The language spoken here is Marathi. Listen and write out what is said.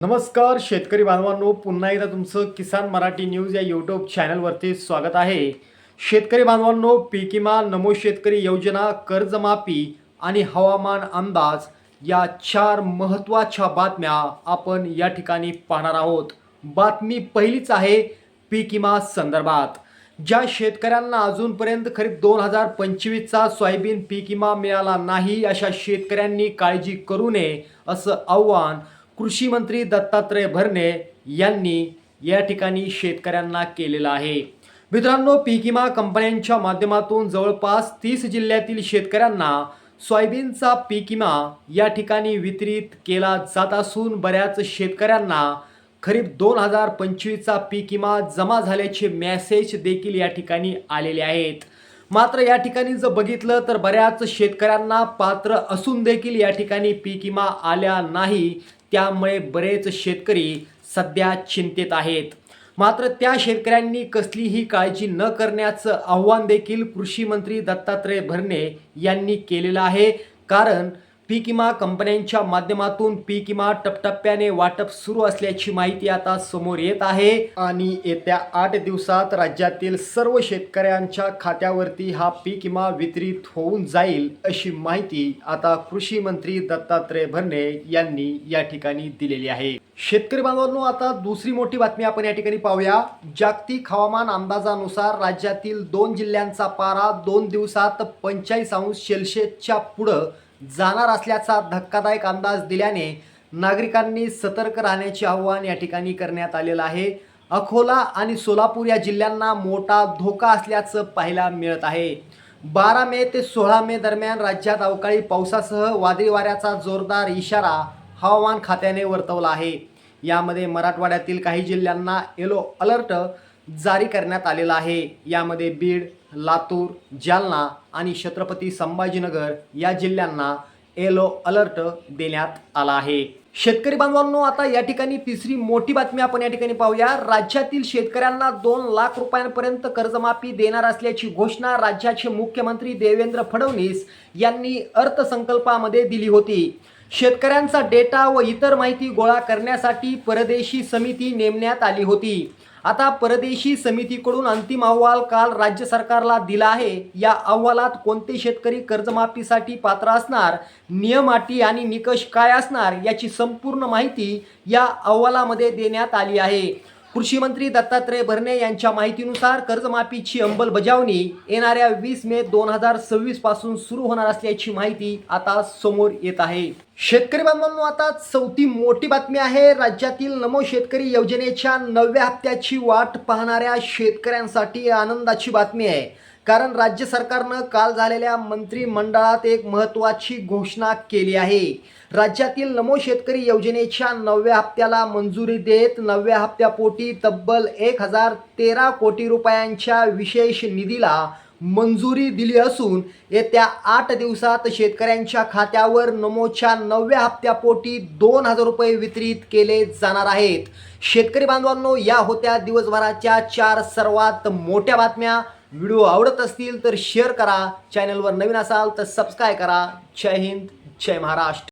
नमस्कार शेतकरी बांधवांनो, पुन्हा एकदा तुमचं किसान मराठी न्यूज या यूट्यूब चॅनलवरती स्वागत आहे। शेतकरी बांधवांनो, पीक विमा, नमो शेतकरी योजना, कर्जमाफी आणि हवामान अंदाज या 4 महत्त्वाच्या बातम्या आपण या ठिकाणी पाहणार आहोत। बातमी पहिलीच आहे पीक विमा संदर्भात। ज्या शेतकऱ्यांना अजूनपर्यंत खरीप 2025चा सोयाबीन पीक विमा मिळाला नाही, अशा शेतकऱ्यांनी काळजी करू नये असं आव्हान कृषी मंत्री दत्तात्रय भरणे यांनी या ठिकाणी शेतकऱ्यांना केलेलं आहे। मित्रांनो, पीक विमा कंपन्यांच्या माध्यमातून जवळपास 30 जिल्ह्यातील शेतकऱ्यांना सोयाबीनचा पीक विमा या ठिकाणी वितरित केला जात असून बऱ्याच शेतकऱ्यांना खरीप 2025चा पीक विमा जमा झाल्याचे मेसेज देखील या ठिकाणी आलेले आहेत। मात्र या ठिकाणी जर बघितलं तर बऱ्याच शेतकऱ्यांना पात्र असून देखील या ठिकाणी पीक विमा आल्या नाही, त्यामुळे बरेच शेतकरी सध्या चिंतेत आहेत। मात्र त्या शेतकऱ्यांनी कसलीही काळजी न करण्याचं आव्हान देखील कृषी मंत्री दत्तात्रय भरणे यांनी केलेलं आहे। कारण पीक विमा कंपन्यांच्या माध्यमातून पीक विमा टप्प्याटप्प्याने वाटप सुरू असल्याची माहिती आता समोर येत आहे आणि येत्या 8 दिवसात राज्यातील सर्व शेतकऱ्यांच्या खात्यावरती हा पीक विमा वितरित होऊन जाईल, अशी माहिती आता कृषी मंत्री दत्तात्रय भरणे यांनी या ठिकाणी दिलेली आहे। शेतकरी बांधवांनो, आता दुसरी मोठी बातमी आपण या ठिकाणी पाहूया। जागतिक हवामान अंदाजानुसार राज्यातील 2 जिल्ह्यांचा पारा 2 दिवसात 45°C पुढे जाणार असल्याचा धक्कादायक अंदाज दिल्याने नागरिकांनी सतर्क राहण्याचे आवाहन या ठिकाणी करण्यात आलेलं आहे। अकोला आणि सोलापूर या जिल्ह्यांना मोठा धोका असल्याचं पाहायला मिळत आहे। 12 मे ते 16 मे दरम्यान राज्यात अवकाळी पावसासह वादळी वाऱ्याचा जोरदार इशारा हवामान खात्याने वर्तवला आहे। यामध्ये मराठवाड्यातील काही जिल्ह्यांना येलो अलर्ट जारी करण्यात आलेला आहे। यामध्ये बीड, लातूर, जालना आणि छत्रपती संभाजीनगर या जिल्ह्यांना येलो अलर्ट देण्यात आला आहे। शेतकरी बांधवांनो, आता या ठिकाणी तिसरी मोठी बातमी आपण या ठिकाणी पाहूया। राज्यातील शेतकऱ्यांना 2 लाख रुपयांपर्यंत कर्जमाफी देणार असल्याची घोषणा राज्याचे मुख्यमंत्री देवेंद्र फडणवीस यांनी अर्थसंकल्पामध्ये दिली होती। शेतकऱ्यांचा डेटा व इतर माहिती गोळा करण्यासाठी परदेशी समिती नेमण्यात आली होती। आता परदेशी समितीकडून अंतिम अहवाल काल राज्य सरकारला दिला आहे। या अहवालात कोणते शेतकरी कर्जमाफीसाठी पात्र असणार, नियम, अटी आणि निकष काय असणार याची संपूर्ण माहिती या अहवालामध्ये देण्यात आली आहे। कृषी मंत्री दत्तात्रय भरणे यांच्या माहितीनुसार कर्जमाफीची अंमलबजावणी येणाऱ्या 20 मे 2026 पासून सुरू होणार असल्याची माहिती आता समोर येत आहे। शेतकरी बांधवांनो, आता चौथी मोठी बातमी आहे। राज्यातील नमो शेतकरी योजनेच्या 9व्या हप्त्याची वाट पाहणाऱ्या शेतकऱ्यांसाठी आनंदाची बातमी आहे। कारण राज्य सरकारनं काल झालेल्या मंत्रिमंडळात एक महत्त्वाची घोषणा केली आहे। राज्यातील नमो शेतकरी योजनेच्या 9व्या हप्त्याला मंजुरी देत 9व्या हप्त्यापोटी तब्बल 1013 कोटी रुपयांच्या विशेष निधीला मंजुरी दिली असून येत्या 8 दिवसात शेतकऱ्यांच्या खात्यावर नमोच्या 9व्या हप्त्यापोटी 2000 रुपये वितरित केले जाणार आहेत। शेतकरी बांधवांनो, या होत्या दिवसभराच्या 4 सर्वात मोठ्या बातम्या। व्हिडिओ आवडत असतील तर शेअर करा, चॅनलवर नवीन असाल तर सबस्क्राईब करा। जय हिंद, जय महाराष्ट्र।